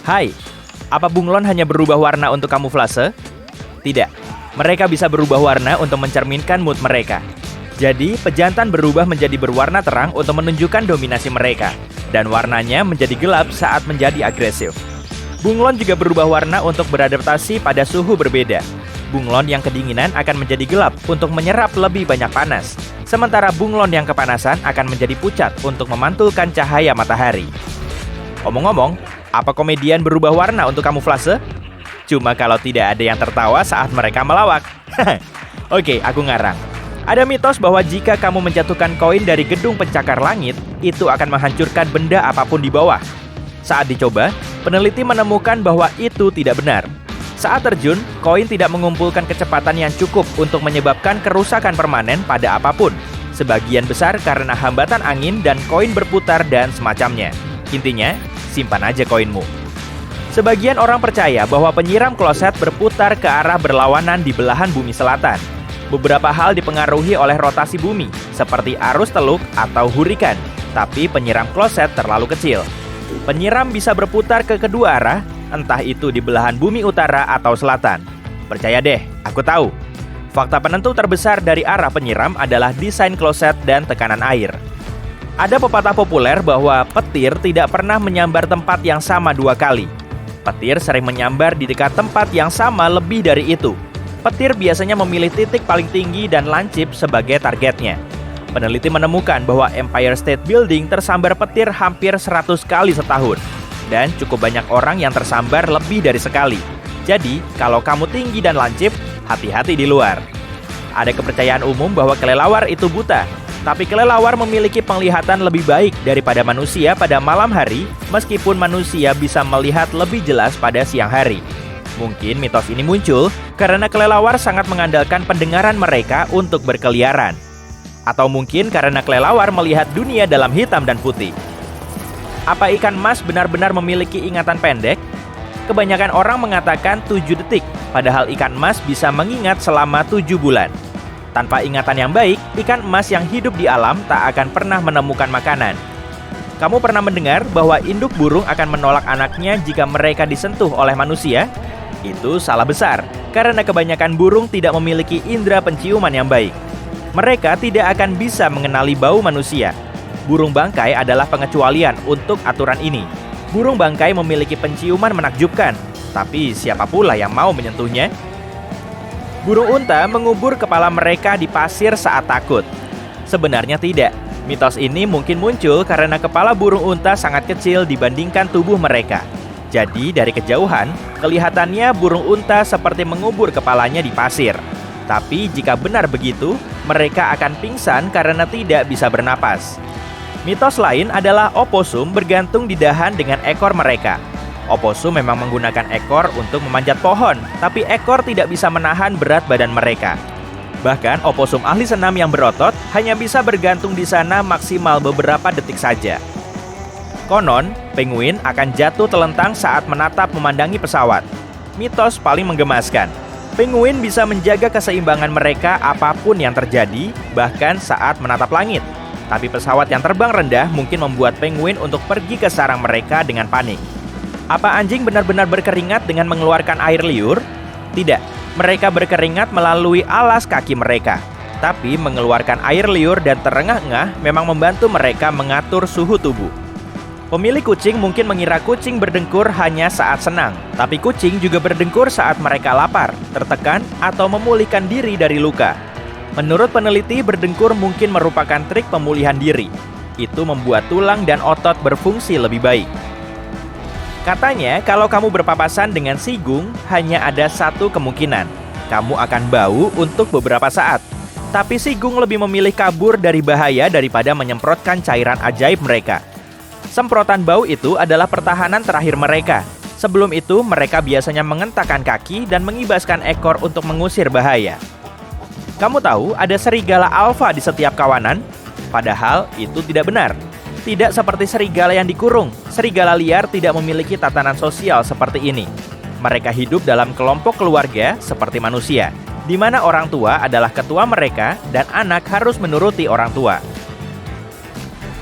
Hai, apa bunglon hanya berubah warna untuk kamuflase? Tidak, mereka bisa berubah warna untuk mencerminkan mood mereka. Jadi, pejantan berubah menjadi berwarna terang untuk menunjukkan dominasi mereka, dan warnanya menjadi gelap saat menjadi agresif. Bunglon juga berubah warna untuk beradaptasi pada suhu berbeda. Bunglon yang kedinginan akan menjadi gelap untuk menyerap lebih banyak panas, sementara bunglon yang kepanasan akan menjadi pucat untuk memantulkan cahaya matahari. Omong-omong, apa komedian berubah warna untuk kamuflase? Cuma kalau tidak ada yang tertawa saat mereka melawak. Oke, aku ngarang. Ada mitos bahwa jika kamu menjatuhkan koin dari gedung pencakar langit, itu akan menghancurkan benda apapun di bawah. Saat dicoba, peneliti menemukan bahwa itu tidak benar. Saat terjun, koin tidak mengumpulkan kecepatan yang cukup untuk menyebabkan kerusakan permanen pada apapun. Sebagian besar karena hambatan angin dan koin berputar dan semacamnya. Intinya, simpan aja koinmu. Sebagian orang percaya bahwa penyiram kloset berputar ke arah berlawanan di belahan bumi selatan. Beberapa hal dipengaruhi oleh rotasi bumi, seperti arus teluk atau hurikan, tapi penyiram kloset terlalu kecil. Penyiram bisa berputar ke kedua arah, entah itu di belahan bumi utara atau selatan. Percaya deh, aku tahu. Fakta penentu terbesar dari arah penyiram adalah desain kloset dan tekanan air. Ada pepatah populer bahwa petir tidak pernah menyambar tempat yang sama dua kali. Petir sering menyambar di dekat tempat yang sama lebih dari itu. Petir biasanya memilih titik paling tinggi dan lancip sebagai targetnya. Peneliti menemukan bahwa Empire State Building tersambar petir hampir 100 kali setahun. Dan cukup banyak orang yang tersambar lebih dari sekali. Jadi, kalau kamu tinggi dan lancip, hati-hati di luar. Ada kepercayaan umum bahwa kelelawar itu buta. Tapi kelelawar memiliki penglihatan lebih baik daripada manusia pada malam hari, meskipun manusia bisa melihat lebih jelas pada siang hari. Mungkin mitos ini muncul karena kelelawar sangat mengandalkan pendengaran mereka untuk berkeliaran. Atau mungkin karena kelelawar melihat dunia dalam hitam dan putih. Apa ikan mas benar-benar memiliki ingatan pendek? Kebanyakan orang mengatakan 7 detik, padahal ikan mas bisa mengingat selama 7 bulan. Tanpa ingatan yang baik, ikan emas yang hidup di alam tak akan pernah menemukan makanan. Kamu pernah mendengar bahwa induk burung akan menolak anaknya jika mereka disentuh oleh manusia? Itu salah besar, karena kebanyakan burung tidak memiliki indera penciuman yang baik. Mereka tidak akan bisa mengenali bau manusia. Burung bangkai adalah pengecualian untuk aturan ini. Burung bangkai memiliki penciuman menakjubkan, tapi siapa pula yang mau menyentuhnya? Burung unta mengubur kepala mereka di pasir saat takut. Sebenarnya tidak. Mitos ini mungkin muncul karena kepala burung unta sangat kecil dibandingkan tubuh mereka. Jadi dari kejauhan, kelihatannya burung unta seperti mengubur kepalanya di pasir. Tapi jika benar begitu, mereka akan pingsan karena tidak bisa bernapas. Mitos lain adalah oposum bergantung di dahan dengan ekor mereka. Oposum memang menggunakan ekor untuk memanjat pohon, tapi ekor tidak bisa menahan berat badan mereka. Bahkan oposum ahli senam yang berotot hanya bisa bergantung di sana maksimal beberapa detik saja. Konon, penguin akan jatuh telentang saat menatap memandangi pesawat. Mitos paling menggemaskan. Penguin bisa menjaga keseimbangan mereka apapun yang terjadi, bahkan saat menatap langit. Tapi pesawat yang terbang rendah mungkin membuat penguin untuk pergi ke sarang mereka dengan panik. Apa anjing benar-benar berkeringat dengan mengeluarkan air liur? Tidak, mereka berkeringat melalui alas kaki mereka. Tapi mengeluarkan air liur dan terengah-engah memang membantu mereka mengatur suhu tubuh. Pemilik kucing mungkin mengira kucing berdengkur hanya saat senang. Tapi kucing juga berdengkur saat mereka lapar, tertekan, atau memulihkan diri dari luka. Menurut peneliti, berdengkur mungkin merupakan trik pemulihan diri. Itu membuat tulang dan otot berfungsi lebih baik. Katanya, kalau kamu berpapasan dengan sigung, hanya ada satu kemungkinan. Kamu akan bau untuk beberapa saat. Tapi sigung lebih memilih kabur dari bahaya daripada menyemprotkan cairan ajaib mereka. Semprotan bau itu adalah pertahanan terakhir mereka. Sebelum itu, mereka biasanya mengentakkan kaki dan mengibaskan ekor untuk mengusir bahaya. Kamu tahu ada serigala alfa di setiap kawanan? Padahal itu tidak benar. Tidak seperti serigala yang dikurung, serigala liar tidak memiliki tatanan sosial seperti ini. Mereka hidup dalam kelompok keluarga seperti manusia, di mana orang tua adalah ketua mereka dan anak harus menuruti orang tua.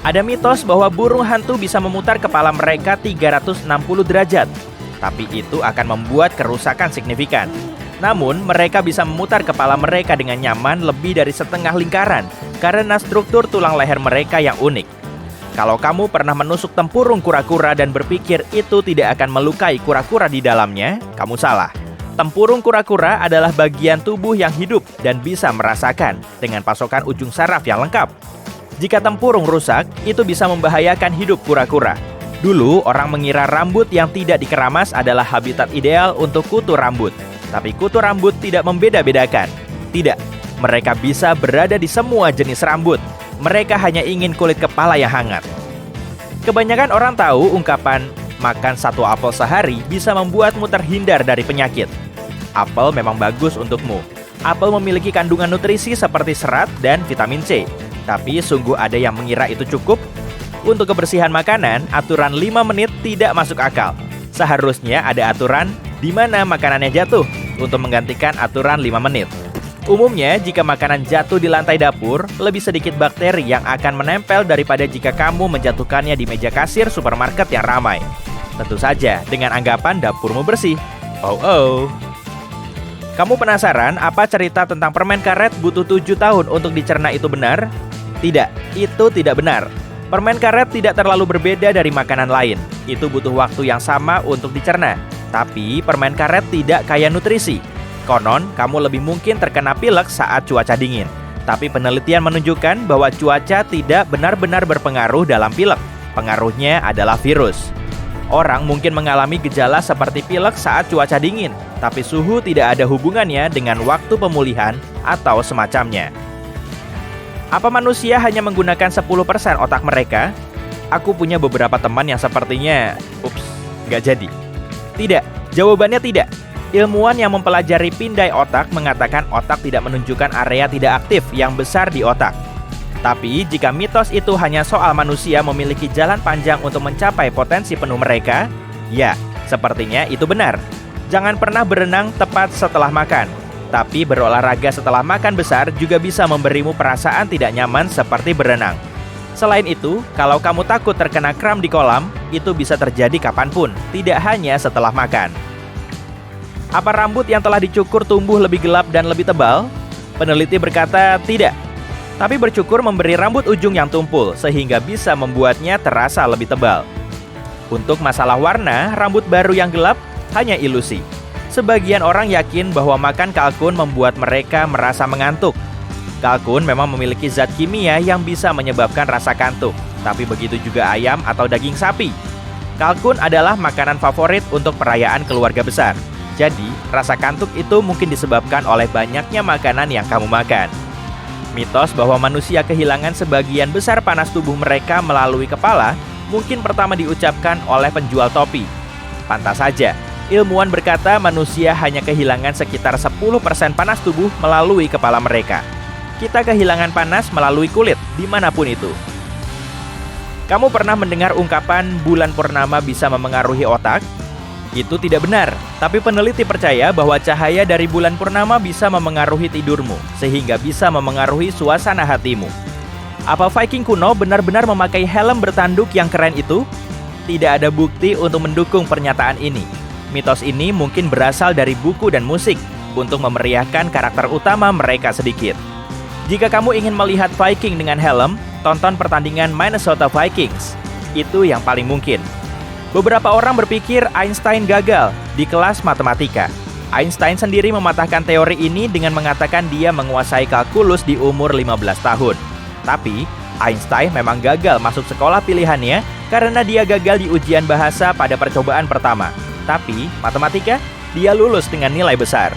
Ada mitos bahwa burung hantu bisa memutar kepala mereka 360 derajat, tapi itu akan membuat kerusakan signifikan. Namun, mereka bisa memutar kepala mereka dengan nyaman lebih dari setengah lingkaran karena struktur tulang leher mereka yang unik. Kalau kamu pernah menusuk tempurung kura-kura dan berpikir itu tidak akan melukai kura-kura di dalamnya, kamu salah. Tempurung kura-kura adalah bagian tubuh yang hidup dan bisa merasakan dengan pasokan ujung saraf yang lengkap. Jika tempurung rusak, itu bisa membahayakan hidup kura-kura. Dulu, orang mengira rambut yang tidak dikeramas adalah habitat ideal untuk kutu rambut. Tapi kutu rambut tidak membeda-bedakan. Tidak, mereka bisa berada di semua jenis rambut. Mereka hanya ingin kulit kepala yang hangat. Kebanyakan orang tahu ungkapan makan satu apel sehari bisa membuatmu terhindar dari penyakit. Apel memang bagus untukmu. Apel memiliki kandungan nutrisi seperti serat dan vitamin C. Tapi sungguh ada yang mengira itu cukup? Untuk kebersihan makanan, aturan 5 menit tidak masuk akal. Seharusnya ada aturan di mana makanannya jatuh untuk menggantikan aturan 5 menit. Umumnya, jika makanan jatuh di lantai dapur, lebih sedikit bakteri yang akan menempel daripada jika kamu menjatuhkannya di meja kasir supermarket yang ramai. Tentu saja, dengan anggapan dapurmu bersih. Oh. Kamu penasaran apa cerita tentang permen karet butuh 7 tahun untuk dicerna itu benar? Tidak, itu tidak benar. Permen karet tidak terlalu berbeda dari makanan lain. Itu butuh waktu yang sama untuk dicerna. Tapi permen karet tidak kaya nutrisi. Konon, kamu lebih mungkin terkena pilek saat cuaca dingin. Tapi penelitian menunjukkan bahwa cuaca tidak benar-benar berpengaruh dalam pilek. Pengaruhnya adalah virus. Orang mungkin mengalami gejala seperti pilek saat cuaca dingin, tapi suhu tidak ada hubungannya dengan waktu pemulihan atau semacamnya. Apa manusia hanya menggunakan 10% otak mereka? Aku punya beberapa teman yang sepertinya, nggak jadi. Tidak, jawabannya tidak. Ilmuwan yang mempelajari pindai otak mengatakan otak tidak menunjukkan area tidak aktif yang besar di otak. Tapi jika mitos itu hanya soal manusia memiliki jalan panjang untuk mencapai potensi penuh mereka, ya, sepertinya itu benar. Jangan pernah berenang tepat setelah makan. Tapi berolahraga setelah makan besar juga bisa memberimu perasaan tidak nyaman seperti berenang. Selain itu, kalau kamu takut terkena kram di kolam, itu bisa terjadi kapanpun, tidak hanya setelah makan. Apa rambut yang telah dicukur tumbuh lebih gelap dan lebih tebal? Peneliti berkata tidak. Tapi bercukur memberi rambut ujung yang tumpul, sehingga bisa membuatnya terasa lebih tebal. Untuk masalah warna, rambut baru yang gelap hanya ilusi. Sebagian orang yakin bahwa makan kalkun membuat mereka merasa mengantuk. Kalkun memang memiliki zat kimia yang bisa menyebabkan rasa kantuk, tapi begitu juga ayam atau daging sapi. Kalkun adalah makanan favorit untuk perayaan keluarga besar. Jadi, rasa kantuk itu mungkin disebabkan oleh banyaknya makanan yang kamu makan. Mitos bahwa manusia kehilangan sebagian besar panas tubuh mereka melalui kepala mungkin pertama diucapkan oleh penjual topi. Pantas saja. Ilmuwan berkata manusia hanya kehilangan sekitar 10% panas tubuh melalui kepala mereka. Kita kehilangan panas melalui kulit, dimanapun itu. Kamu pernah mendengar ungkapan bulan purnama bisa memengaruhi otak? Itu tidak benar, tapi peneliti percaya bahwa cahaya dari bulan purnama bisa memengaruhi tidurmu, sehingga bisa memengaruhi suasana hatimu. Apa Viking kuno benar-benar memakai helm bertanduk yang keren itu? Tidak ada bukti untuk mendukung pernyataan ini. Mitos ini mungkin berasal dari buku dan musik untuk memeriahkan karakter utama mereka sedikit. Jika kamu ingin melihat Viking dengan helm, tonton pertandingan Minnesota Vikings. Itu yang paling mungkin. Beberapa orang berpikir Einstein gagal di kelas matematika. Einstein sendiri mematahkan teori ini dengan mengatakan dia menguasai kalkulus di umur 15 tahun. Tapi, Einstein memang gagal masuk sekolah pilihannya karena dia gagal di ujian bahasa pada percobaan pertama. Tapi, matematika, dia lulus dengan nilai besar.